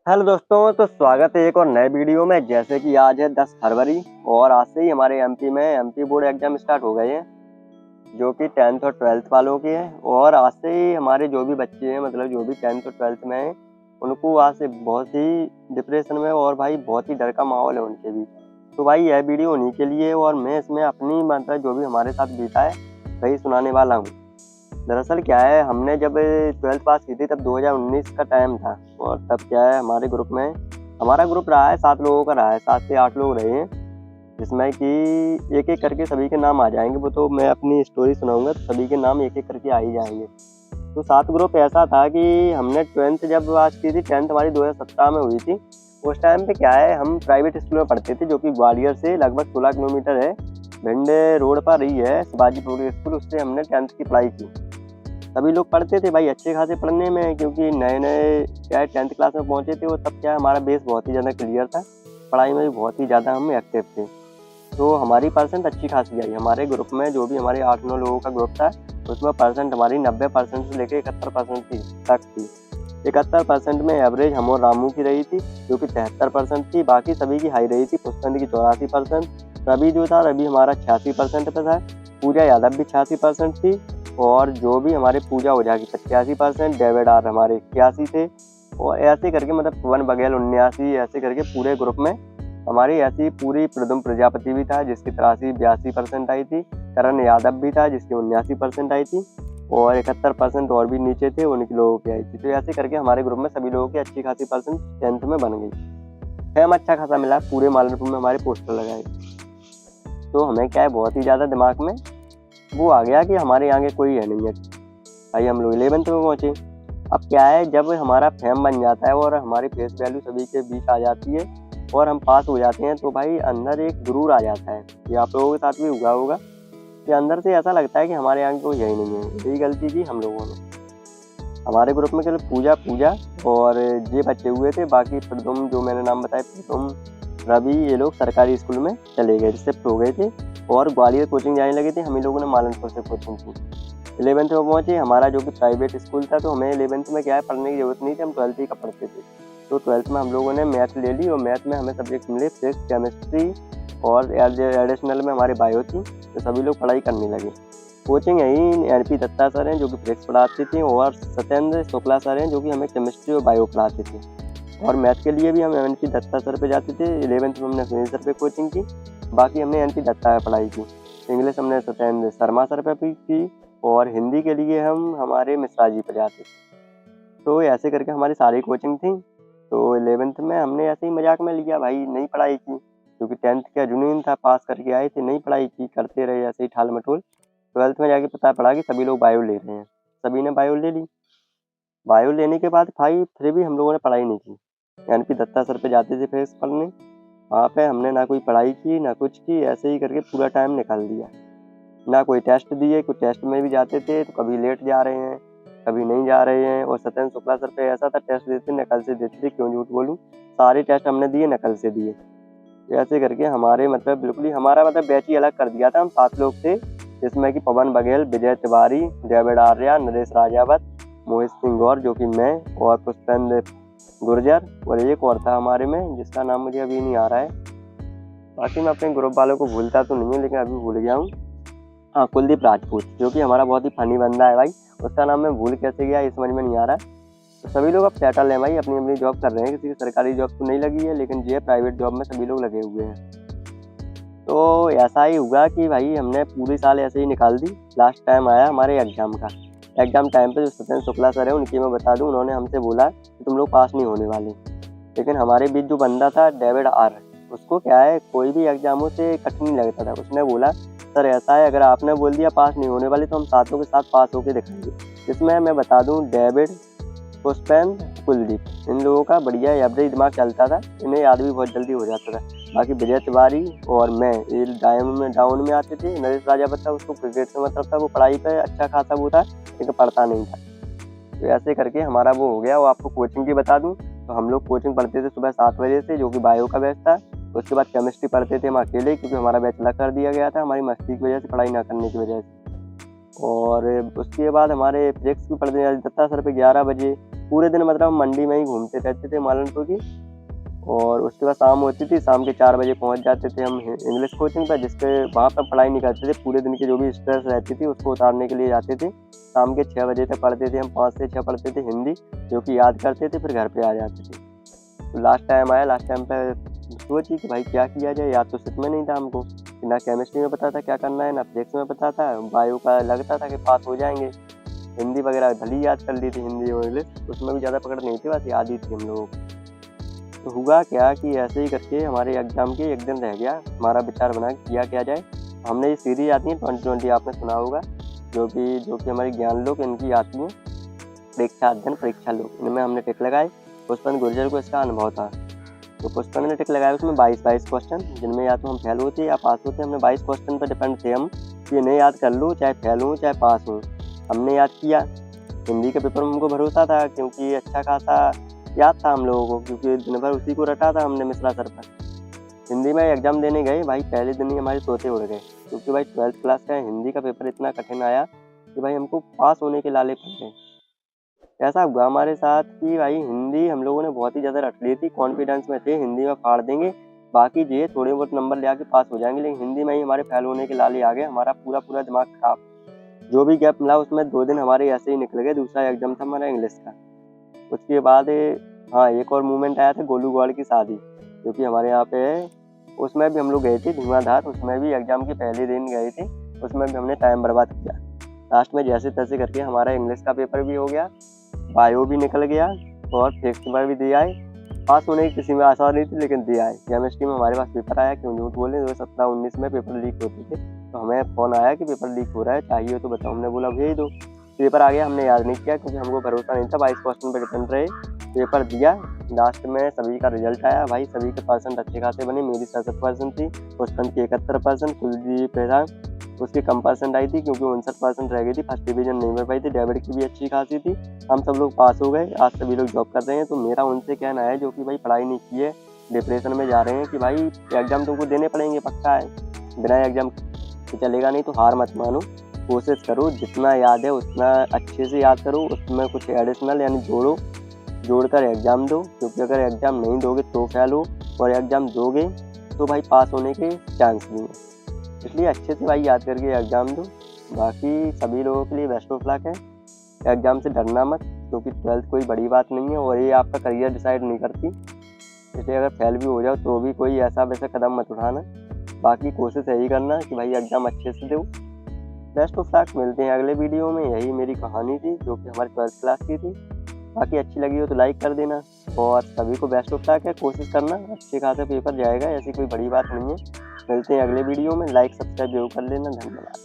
Hello दोस्तों, तो स्वागत है एक और नए वीडियो में। जैसे कि आज है 10 फरवरी और आज से ही हमारे एमपी में एमपी बोर्ड एग्जाम स्टार्ट हो गए हैं, जो कि 10th और 12th वालों के हैं। और आज से ही हमारे जो भी बच्चे हैं, मतलब जो भी 10th और 12th में हैं, उनको आज से बहुत ही डिप्रेशन में और भाई बहुत ही डर का माहौल है उनके भी। तो भाई यह वीडियो उन्हीं के लिए और मैं इसमें अपनी मतलब जो भी हमारे साथ बीता है वही सुनाने वाला हूँ। दरअसल क्या है, हमने जब 12th पास की थी तब 2019 का टाइम था। और तब क्या है, हमारे ग्रुप में हमारा ग्रुप रहा है 7 लोगों का, रहा है 7 से 8 लोग रहे हैं, जिसमें कि एक एक करके सभी के नाम आ जाएंगे। वो तो मैं अपनी स्टोरी सुनाऊंगा तो सभी के नाम एक एक करके आ ही जाएंगे। तो 7 ग्रुप ऐसा था कि हमने 12th जब पास की थी, 10th हमारी 2017 में हुई थी। उस टाइम पे क्या है, हम प्राइवेट स्कूल में पढ़ते थे, जो कि ग्वालियर से लगभग 16 किलोमीटर है, भिंडे रोड पर रही है शिवाजी पब्लिक स्कूल। उससे हमने 10th की पढ़ाई की। सभी लोग पढ़ते थे भाई अच्छे खासे पढ़ने में, क्योंकि नए नए क्या है 10th क्लास में पहुंचे थे। और तब क्या हमारा बेस बहुत ही ज़्यादा क्लियर था, पढ़ाई में भी बहुत ही ज़्यादा हम एक्टिव थे। तो हमारी परसेंट अच्छी खासी आई। हमारे ग्रुप में जो भी हमारे 8-9 लोगों का ग्रुप था, उसमें परसेंट हमारी 90% से लेकर 71% तक थी। 71% में एवरेज हम और रामू की रही थी, जो कि 73% थी। बाकी सभी की हाई रही थी। पुष्पेंद्र की 84%, रवि जो था, रवि हमारा 86% पे था। पूजा यादव भी 86% थी। और जो भी हमारे पूजा ओझा की 85%, डेविड आर हमारे 81 थे। और ऐसे करके मतलब पवन बघेल 79, ऐसे करके पूरे ग्रुप में हमारी ऐसी पूरी प्रदुम प्रजापति भी था, जिसकी 83-82% आई थी। करण यादव भी था, जिसकी 79% आई थी। और 71% और भी नीचे थे, उनकी लोगों की आई थी। तो ऐसे करके हमारे ग्रुप में सभी लोगों की अच्छी खासी परसेंट 10th में बन गई। फेम अच्छा खासा मिला, पूरे मालरपुर में हमारे पोस्टर लगाए। तो हमें क्या है, बहुत ही ज़्यादा दिमाग में वो आ गया कि हमारे आगे कोई है नहीं है। भाई हम लोग 11th में पहुँचे। अब क्या है, जब हमारा फेम बन जाता है और हमारी फेस वैल्यू सभी के बीच आ जाती है और हम पास हो जाते हैं, तो भाई अंदर एक गुरूर आ जाता है। ये आप लोगों के साथ भी हुआ होगा कि अंदर से ऐसा लगता है कि हमारे आगे कोई है ही नहीं है। यही गलती की हम लोगों ने। हमारे ग्रुप में केवल पूजा पूजा और ये बचे हुए थे। बाकी प्रदुम जो मैंने नाम बताया, प्रदुम, रवि, ये लोग सरकारी स्कूल में चले गए, शिफ्ट हो गए थे और ग्वालियर कोचिंग जाने लगे थे। हम ही लोगों ने मालनपुर से कोचिंग की। 11th में पहुंचे। हमारा जो कि प्राइवेट स्कूल था, तो हमें 11th में क्या है पढ़ने की जरूरत नहीं थी, हम 12th ही का पढ़ते थे। तो 12th में हम लोगों ने मैथ ले ली और मैथ में हमें सब्जेक्ट मिले फिजिक्स, केमिस्ट्री और एडिशनल में हमारी बायो थी। तो सभी लोग पढ़ाई करने लगे। कोचिंग यही एनपी दत्ता सर हैं, जो कि फिजिक्स पढ़ाते थे, और सत्येंद्र शुक्ला सर हैं, जो कि हमें केमिस्ट्री और बायो पढ़ाते थे। और मैथ के लिए भी हम एनपी दत्ता सर पे जाते थे। 11th में हमने सुनील सर पे कोचिंग की। बाकी हमने एनपी दत्ता पे पढ़ाई की। इंग्लिश हमने सत्येंद्र शर्मा सर पे भी की। और हिंदी के लिए हम हमारे मिश्रा जी पे जाते थे। तो ऐसे करके हमारी सारी कोचिंग थी। तो 11th में हमने ऐसे ही मजाक में लिया भाई, नहीं पढ़ाई की, क्योंकि 10th का जुनून था, पास करके आए थे, नहीं पढ़ाई की, करते रहे ऐसे ही ठाल मटोल। 12th में जाके पता पड़ा कि सभी लोग बायो ले रहे हैं। सभी ने बायो ले ली। बायो लेने के बाद भाई फिर भी हम लोगों ने पढ़ाई नहीं की। एनपी दत्ता सर पे जाते थे फिजिक्स पढ़ने। वहाँ पे हमने ना कोई पढ़ाई की ना कुछ की, ऐसे ही करके पूरा टाइम निकाल दिया। ना कोई टेस्ट दिए। कुछ टेस्ट में भी जाते थे तो कभी लेट जा रहे हैं, कभी नहीं जा रहे हैं। और सत्येंद्र शुक्ला सर पे ऐसा था, टेस्ट देते नकल से देते थे, क्यों झूठ बोलूँ, सारे टेस्ट हमने दिए, नकल से दिए। ऐसे करके हमारे मतलब बिल्कुल ही हमारा मतलब बैच ही अलग कर दिया था। हम 7 लोग थे, जिसमें कि पवन बघेल, विजय तिवारी, डेविड आर्या, नरेश राजावत, मोहित सिंह गौर, जो कि मैं, और पुष्पेंद्र गुर्जर, और एक और था हमारे में जिसका नाम मुझे अभी नहीं आ रहा है। बाकी मैं अपने ग्रुप वालों को भूलता तो नहीं है, लेकिन अभी भूल गया हूँ। हाँ, कुलदीप राजपूत, जो कि हमारा बहुत ही फनी बंदा है भाई। उसका नाम मैं भूल कैसे गया, ये समझ में नहीं आ रहा। तो सभी लोग अब सेटल हैं भाई, अपनी अपनी जॉब कर रहे हैं। किसी की सरकारी जॉब तो नहीं लगी है, लेकिन ये प्राइवेट जॉब में सभी लोग लगे हुए हैं। तो ऐसा ही हुआ कि भाई हमने पूरी साल ऐसे ही निकाल दी। लास्ट टाइम आया हमारे एग्जाम का। एग्जाम टाइम पे जो सत्येंद्र शुक्ला सर है, उनकी मैं बता दूं, उन्होंने हमसे बोला कि तुम लोग पास नहीं होने वाले। लेकिन हमारे बीच जो बंदा था डेविड आर, उसको क्या है कोई भी एग्जामों से कठिन नहीं लगता था। उसने बोला सर ऐसा है, अगर आपने बोल दिया पास नहीं होने वाले, तो हम सातों के साथ पास होकर दिखाएंगे। इसमें मैं बता दूं, डेविड, पुष्पेंद्र, कुलदीप, इन लोगों का बढ़िया एवरेज दिमाग चलता था, इन्हें याद भी बहुत जल्दी हो जाता था। बाकी विजय तिवारी और मैं ये डाउन में आते थे। नरेश राजावत था, उसको क्रिकेट से मतलब था, वो पढ़ाई पे अच्छा खासा वो था, लेकिन पढ़ता नहीं था। तो ऐसे करके हमारा वो हो गया। और आपको कोचिंग की बता दूं, तो हम लोग कोचिंग पढ़ते थे सुबह 7 बजे से, जो कि बायो का बैच था। उसके बाद केमिस्ट्री पढ़ते थे हम अकेले, क्योंकि हमारा बैच अलग कर दिया गया था हमारी मस्ती की वजह से, पढ़ाई ना करने की वजह से। और उसके बाद हमारे फिजिक्स भी पढ़ते थे दत्ता सर पे 11 बजे। पूरे दिन मतलब हम मंडी में ही घूमते रहते थे मालनपुर की। और उसके बाद शाम होती थी, शाम के 4 बजे पहुंच जाते थे हम इंग्लिश कोचिंग पर, जिसके वहाँ पर पढ़ाई नहीं करते थे, पूरे दिन की जो भी स्ट्रेस रहती थी उसको उतारने के लिए जाते थे। शाम के 6 बजे तक पढ़ते थे हम, 5 से 6 पढ़ते थे हिंदी, जो कि याद करते थे, फिर घर पे आ जाते थे। तो लास्ट टाइम आया, लास्ट टाइम पर सोची कि भाई क्या किया जाए, याद तो सच में नहीं था हमको, ना केमिस्ट्री में पता था क्या करना है, ना फिजिक्स में पता था, बायो का लगता था कि पास हो जाएंगे। हिंदी वगैरह भली याद कर ली थी, हिंदी और इंग्लिश, उसमें भी ज़्यादा पकड़ नहीं थी, बस याद ही थी हम लोगों को। तो हुआ क्या कि ऐसे ही करके हमारे एग्ज़ाम के एक दिन रह गया, हमारा विचार बना किया क्या जाए। हमने ये सीरीज आती है 2020, आपने सुना होगा, जो कि हमारी ज्ञान लोक इनकी आती है, परीक्षा अध्ययन परीक्षा लोक, इनमें हमने टिक लगाए। पुष्पन गुर्जर को इसका अनुभव था, तो पुष्पन ने टिक लगाया उसमें 22 क्वेश्चन, जिनमें या तो हम फेल होते या पास होते। हमने 22 क्वेश्चन पर डिपेंड थे हम कि इन्हें याद कर लूँ, चाहे फेल हूँ चाहे पास हूँ। हमने याद किया। हिंदी के पेपर में हमको भरोसा था, क्योंकि अच्छा खासा याद था हम लोगों को, क्योंकि दिन भर उसी को रटा था हमने मिश्रा सर पर। हिंदी में एग्ज़ाम देने गए भाई, पहले दिन ही हमारे तोते उड़ गए, क्योंकि भाई 12th क्लास का हिंदी का पेपर इतना कठिन आया कि भाई हमको पास होने के लाले पड़ गए। ऐसा हुआ हमारे साथ कि भाई हिंदी हम लोगों ने बहुत ही ज़्यादा रट ली थी, कॉन्फिडेंस में थे हिंदी में फाड़ देंगे, बाकी जो थोड़े बहुत नंबर ले आके पास हो जाएंगे, लेकिन हिंदी में ही हमारे फेल होने के लाले आ गए। हमारा पूरा दिमाग खराब। जो भी गैप मिला उसमें 2 दिन हमारे ऐसे ही निकल गए। दूसरा एग्जाम था हमारा इंग्लिश का। उसके बाद हाँ, एक और मूवमेंट आया था, गोलू गौड़ की शादी, जो कि हमारे यहाँ पे है। उसमें भी हम लोग गए थे धुआंधार, उसमें भी एग्जाम के पहले दिन गए थे, उसमें भी हमने टाइम बर्बाद किया। लास्ट में जैसे तैसे करके हमारा इंग्लिश का पेपर भी हो गया, बायो भी निकल गया, और फिजिक्स में भी दिया है। पास होने की किसी में आशा नहीं थी, लेकिन दिया है। केमिस्ट्री में हमारे पास पेपर आया, क्यों झूठ बोले, 2017-19 में पेपर लीक होते थे, तो हमें फ़ोन आया कि पेपर लीक हो रहा है, चाहिए तो बताओ। हमने बोला भेज दो। पेपर आ गया, हमने याद नहीं किया, क्योंकि हमको भरोसा नहीं था, 22 क्वेश्चन पर डिपेंड रहे। पेपर दिया, लास्ट में सभी का रिजल्ट आया भाई, सभी के परसेंट अच्छे खासे बने। मेरी 67% थी, पुष्पन की 71%, कुलदीप था उसकी कम परसेंट आई थी, क्योंकि 59% रह गई थी, फर्स्ट डिवीजन नहीं मिल पाई थी। डेविड की भी अच्छी खासी थी। हम सब लोग पास हो गए, आज सभी लोग जॉब कर रहे हैं। तो मेरा उनसे कहना है, जो कि भाई पढ़ाई नहीं की है, डिप्रेशन में जा रहे हैं, कि भाई एग्जाम तुमको देने पड़ेंगे, पक्का है, बिना एग्जाम के चलेगा नहीं। तो हार मत मानो, कोशिश करो, जितना याद है उतना अच्छे से याद करो, उसमें कुछ एडिशनल यानी जोड़कर एग्ज़ाम दो, क्योंकि अगर एग्ज़ाम नहीं दोगे तो फेल हो, और एग्ज़ाम दोगे तो भाई पास होने के चांस नहीं है। इसलिए अच्छे से भाई याद करके एग्ज़ाम दो। बाकी सभी लोगों के लिए बेस्ट ऑफ लक है। एग्ज़ाम से डरना मत, क्योंकि 12th कोई बड़ी बात नहीं है, और ये आपका करियर डिसाइड नहीं करती। इसलिए अगर फेल भी हो जाओ तो भी कोई ऐसा वैसा कदम मत उठाना। बाकी कोशिश यही करना कि भाई एग्ज़ाम अच्छे से दो। बेस्ट ऑफ लक, मिलते हैं अगले वीडियो में। यही मेरी कहानी थी, जो कि हमारी 12th क्लास की थी। बाकी अच्छी लगी हो तो लाइक कर देना, और सभी को बेस्ट ऑफ लक है। कोशिश करना, अच्छे खासे पेपर जाएगा, ऐसी कोई बड़ी बात नहीं है। मिलते हैं अगले वीडियो में। लाइक सब्सक्राइब जरूर कर लेना। धन्यवाद।